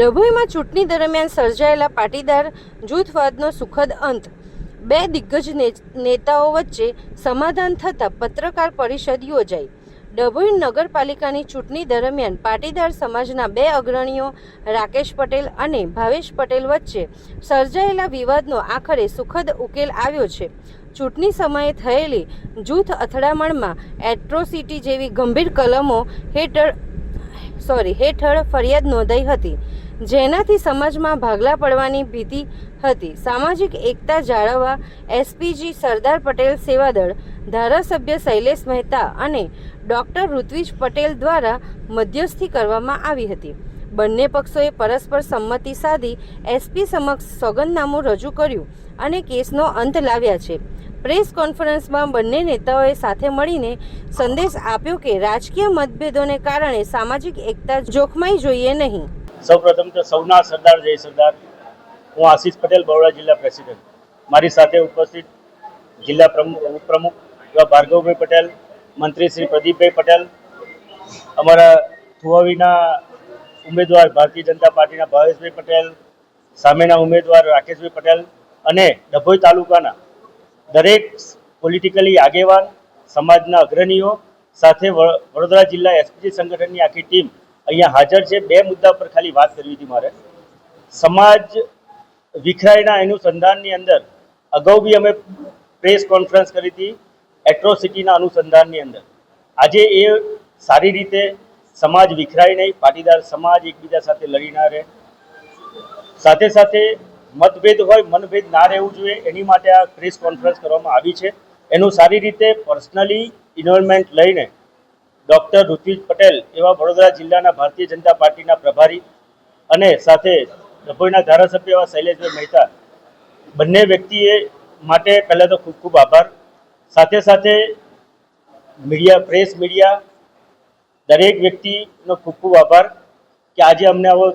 ડભોઈમાં ચૂંટણી દરમિયાન સર્જાયેલા પાટીદાર જૂથવાદનો સુખદ અંત. બે દિગ્ગજ નેતાઓ વચ્ચે સમાધાન થતાં પત્રકાર પરિષદ યોજાઈ. ડભોઈ નગરપાલિકાની ચૂંટણી દરમિયાન પાટીદાર સમાજના બે અગ્રણીઓ રાકેશ પટેલ અને ભાવેશ પટેલ વચ્ચે સર્જાયેલા વિવાદનો આખરે સુખદ ઉકેલ આવ્યો છે. ચૂંટણી સમયે થયેલી જૂથ અથડામણમાં એટ્રોસિટી જેવી ગંભીર કલમો હેઠળ ફરિયાદ નોંધાઈ હતી, જેનાથી સમાજમાં ભાગલા પડવાની ભીતિ હતી. સામાજિક એકતા જાળવવા એસપીજી સરદાર પટેલ સેવાદળ, ધારાસભ્ય શૈલેષ મહેતા અને ડોક્ટર ઋત્વિજ પટેલ દ્વારા મધ્યસ્થી કરવામાં આવી હતી. બંને પક્ષોએ પરસ્પર સંમતિ સાધી એસપી સમક્ષ સોગંદનામું રજૂ કર્યું અને કેસનો અંત લાવ્યા છે. પ્રેસ કોન્ફરન્સમાં બંને નેતાઓએ સાથે મળીને સંદેશ આપ્યો કે રાજકીય મતભેદોને કારણે સામાજિક એકતા જોખમાઈ જોઈએ નહીં. સૌપ્રથમ તો સૌના સરદાર જય સરદાર. હું આશીષ પટેલ, બરોડા જિલ્લા પ્રેસિડેન્ટ. મારી સાથે ઉપસ્થિત જિલ્લા ઉપપ્રમુખ એવા ભાર્ગવભાઈ પટેલ, મંત્રી શ્રી પ્રદીપભાઈ પટેલ, અમારા થુવાવીના ઉમેદવાર ભારતીય જનતા પાર્ટીના ભાવેશભાઈ પટેલ, સામેના ઉમેદવાર રાકેશભાઈ પટેલ અને ડભોઈ તાલુકાના દરેક પોલિટિકલી આગેવાન સમાજના અગ્રણીઓ સાથે વડોદરા જિલ્લા એસપીજી સંગઠનની આખી ટીમ અહીંયા હાજર છે. બે મુદ્દા પર ખાલી વાત કરવી હતી મારે. સમાજ વિખરાયના અનુસંધાનની અંદર અગાઉ બી અમે પ્રેસ કોન્ફરન્સ કરી હતી એટ્રોસિટીના અનુસંધાનની અંદર. આજે એ સારી રીતે સમાજ વિખરાય નહીં, પાટીદાર સમાજ એકબીજા સાથે લડી ના રહે, સાથે સાથે મતભેદ હોય મનભેદ ના રહેવું જોઈએ, એની માટે આ પ્રેસ કોન્ફરન્સ કરવામાં આવી છે. એનું સારી રીતે પર્સનલી ઇન્વોલ્વમેન્ટ લઈને ડૉક્ટર ઋત્વિજ પટેલ એવા વડોદરા જિલ્લાના ભારતીય જનતા પાર્ટીના પ્રભારી અને સાથે ડભોઈના ધારાસભ્ય એવા શૈલેષભાઈ મહેતા, બંને વ્યક્તિએ માટે પહેલાં તો ખૂબ ખૂબ આભાર. સાથે સાથે મીડિયા, પ્રેસ મીડિયા, દરેક વ્યક્તિનો ખૂબ ખૂબ આભાર કે આજે અમને આવો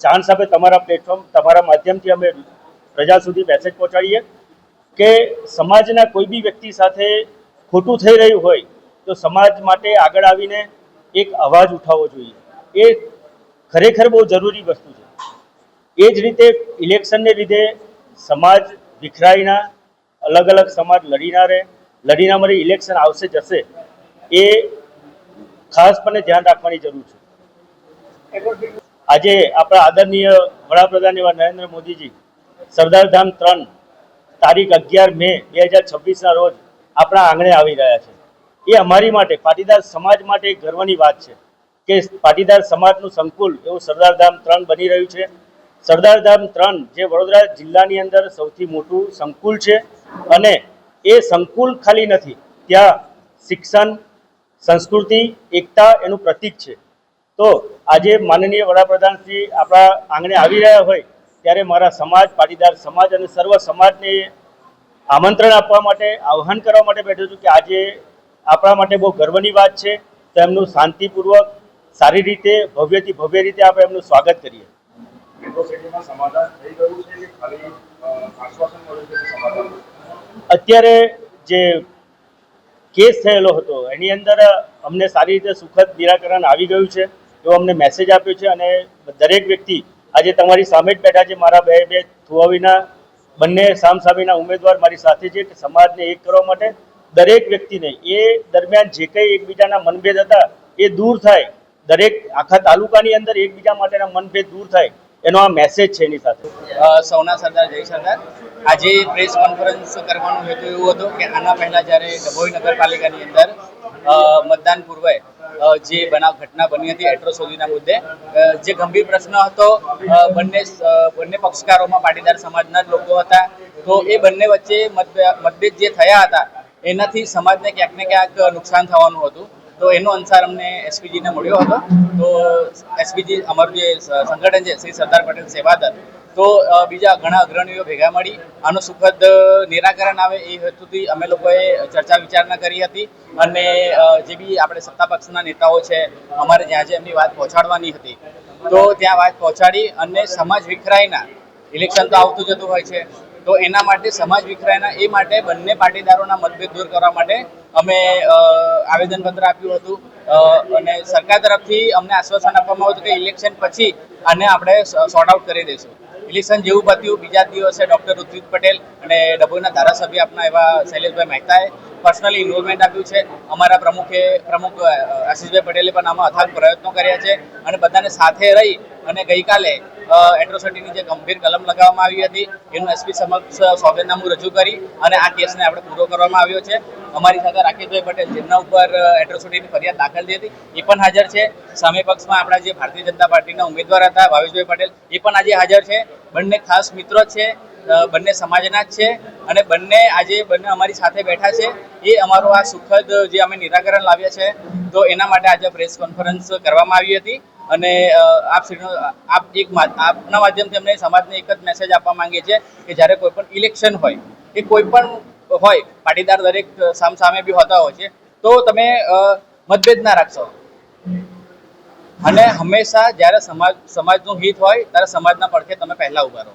ચાન્સ આપે. તમારા પ્લેટફોર્મ, તમારા માધ્યમથી અમે પ્રજા સુધી મેસેજ પહોંચાડીએ કે સમાજના કોઈ બી વ્યક્તિ સાથે ખોટું થઈ રહ્યું હોય તો સમાજ માટે આગળ આવીને એક અવાજ ઉઠાવવો જોઈએ. એ ખરેખર બહુ જરૂરી વસ્તુ છે. એ જ રીતે ઇલેક્શનને લીધે સમાજ વિખરાઈના, અલગ અલગ સમાજ લડી ના મરે, ઇલેક્શન આવશે જશે, એ ખાસપણે ધ્યાન રાખવાની જરૂર છે. આજે આપણા આદરણીય વડાપ્રધાન એવા નરેન્દ્ર મોદીજી સરદારધામ 3 તારીખ 11 મે 2026ના રોજ આપણા આંગણે આવી રહ્યા છે. એ અમારી માટે, પાટીદાર સમાજ માટે એક ગર્વની વાત છે કે પાટીદાર સમાજનું સંકુલ એવું સરદારધામ 3 બની રહ્યું છે. સરદારધામ 3 જે વડોદરા જિલ્લાની અંદર સૌથી મોટું સંકુલ છે અને એ સંકુલ ખાલી નથી, ત્યાં શિક્ષણ, સંસ્કૃતિ, એકતા એનું પ્રતીક છે. તો આજે માનનીય વડાપ્રધાન શ્રી આપણા આંગણે આવી રહ્યા હોય ત્યારે મારા સમાજ, પાટીદાર સમાજ અને સર્વ સમાજને આમંત્રણ આપવા માટે, આહ્વાન કરવા માટે બેઠો છું કે આજે આપણા માટે બહુ ગર્વની વાત છે. તો એમનું શાંતિપૂર્વક, સારી રીતે, ભવ્યથી ભવ્ય રીતે આપણે એમનું સ્વાગત કરીએ. અત્યારે જે કેસ થયેલો હતો એની અંદર અમને સારી રીતે સુખદ નિરાકરણ આવી ગયું છે એવો અમને મેસેજ આપ્યો છે. અને દરેક વ્યક્તિ આજે તમારી સામે જ બેઠા છે, મારા બે થુવાવીના બંને સામસામેના ઉમેદવાર મારી સાથે છે કે સમાજને એક કરવા માટે દરેક વ્યક્તિને એ દરમિયાન જે કંઈ એકબીજાના મનભેદ હતા એ દૂર થાય, દરેક આખા તાલુકાની અંદર એકબીજા માટેના મનભેદ દૂર થાય, એનો આ મેસેજ છે એની સાથે. સૌના સરદાર જય સરદાર. આજે પ્રેસ કોન્ફરન્સ કરવાનો હેતુ એવો હતો કે આના પહેલાં જ્યારે ડભોઈ નગરપાલિકાની અંદર મતદાન પૂર્વે જે ઘટના બની હતી એટ્રોસિટીના મુદ્દે, જે ગંભીર પ્રશ્ન હતો, બંને પક્ષકારોમાં પાટીદાર સમાજના જ લોકો હતા. તો એ બંને વચ્ચે મતભેદ જે થયા હતા એનાથી સમાજને ક્યાંક ને ક્યાંક નુકસાન થવાનું હતું. તો એનો અંસાર અમને એસપીજીને મળ્યો હતો. તો એસપીજી અમારું જે સંગઠન છે શ્રી સરદાર પટેલ સેવાદળ, તો બીજા ઘણા અગ્રણીઓ ભેગા મળી આનું સુખદ નિરાકરણ આવે એ હેતુથી અમે લોકોએ ચર્ચા વિચારણા કરી હતી. અને જે બી આપણે સત્તા પક્ષના નેતાઓ છે, અમારે જ્યાં જે એમની વાત પહોંચાડવાની હતી તો ત્યાં વાત પહોંચાડી અને સમાજ વિખરાયના, ઇલેક્શન તો આવતું જતું હોય છે, તો એના માટે સમાજ વિખરાયના એ માટે બંને પાટીદારોના મતભેદ દૂર કરવા માટે અમે આવેદનપત્ર આપ્યું હતું અને સરકાર તરફથી અમને આશ્વાસન આપવામાં આવ્યું હતું કે ઇલેક્શન પછી આને આપણે સોર્ટ આઉટ કરી દઈશું. ઇલેક્શન જેવું પત્યું બીજા દિવસે ડૉક્ટર ઋત્વિક પટેલ અને ડભોઈના ધારાસભ્ય આપના એવા શૈલેષભાઈ મહેતાએ પર્સનલી ઇન્વોલ્વમેન્ટ આપ્યું છે. અમારા પ્રમુખ આશીષભાઈ પટેલે પણ આમાં અથાગ પ્રયત્નો કર્યા છે અને બધાને સાથે રહી અને ગઈકાલે એટ્રોસિટીની જે ગંભીર કલમ લગાવવામાં આવી હતી એનું એસપી સમક્ષ સોગંદનામું રજૂ કરી અને આ કેસને આપણે પૂરો કરવામાં આવ્યો છે. અમારી સાથે રાકેશભાઈ પટેલ જેમના ઉપર એટ્રોસિટીની ફરિયાદ દાખલ થઈ હતી એ પણ હાજર છે. સામે પક્ષમાં આપણા જે ભારતીય જનતા પાર્ટીના ઉમેદવાર હતા ભાવેશભાઈ પટેલ એ પણ આજે હાજર છે. બંને ખાસ મિત્રો છે, બંને સમાજના જ છે અને બંને અમારી સાથે બેઠા છે. એ અમારો આ સુખદ જે અમે નિરાકરણ લાવ્યા છે તો એના માટે આજે પ્રેસ કોન્ફરન્સ કરવામાં આવી હતી અને આપના માધ્યમથી અમને સમાજને એક જ મેસેજ આપવા માંગીએ છીએ કે જ્યારે કોઈ પણ ઇલેક્શન હોય કે કોઈ પણ હોય પાટીદાર દરેક સામે બી હોતા હોય છે તો તમે મતભેદ ના રાખશો અને હંમેશા જ્યારે સમાજનું હિત હોય ત્યારે સમાજના પડખે તમે પહેલા ઉભા રહો.